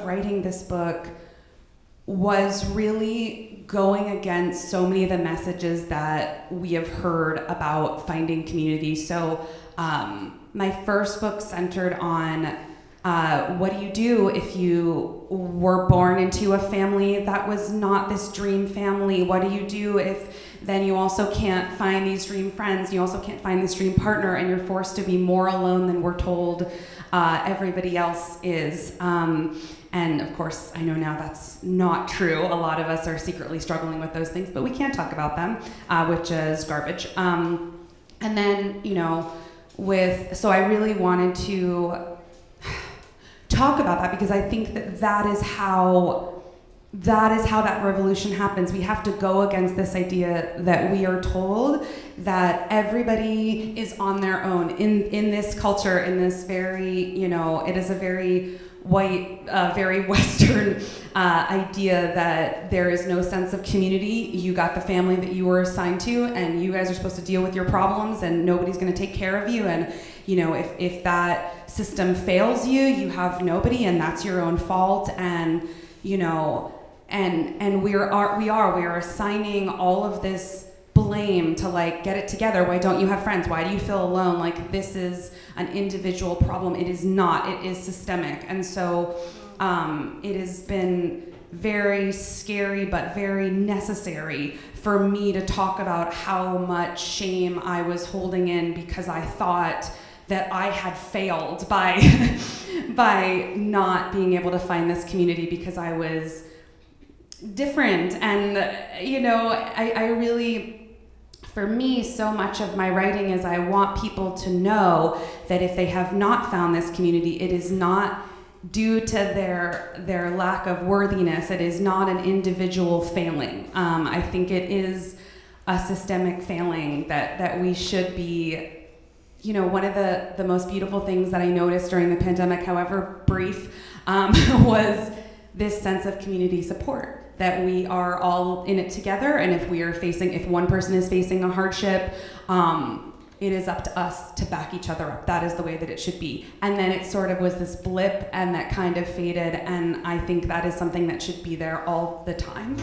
writing this book was really going against so many of the messages that we have heard about finding community. So my first book centered on what do you do if you were born into a family that was not this dream family? What do you do if then you also can't find these dream friends, you also can't find this dream partner, and you're forced to be more alone than we're told everybody else is? And of course, I know now that's not true. A lot of us are secretly struggling with those things, but we can't talk about them, which is garbage. And then, so I really wanted to talk about that because I think that is how that revolution happens. We have to go against this idea that we are told that everybody is on their own in this culture, in this very, it is a very white, very Western idea that there is no sense of community. You got the family that you were assigned to, and you guys are supposed to deal with your problems, and nobody's going to take care of you. And if that system fails you, you have nobody, and that's your own fault. And and we are assigning all of this blame to get it together. Why don't you have friends? Why do you feel alone? This is an individual problem. It is not. It is systemic. And so it has been very scary but very necessary for me to talk about how much shame I was holding in because I thought that I had failed by by not being able to find this community because I was different. And I really, for me, so much of my writing is I want people to know that if they have not found this community, it is not due to their lack of worthiness. It is not an individual failing. I think it is a systemic failing that we should be. One of the most beautiful things that I noticed during the pandemic, however brief, was this sense of community support. That we are all in it together, and if one person is facing a hardship, it is up to us to back each other up. That is the way that it should be. And then it sort of was this blip, and that kind of faded, and I think that is something that should be there all the time.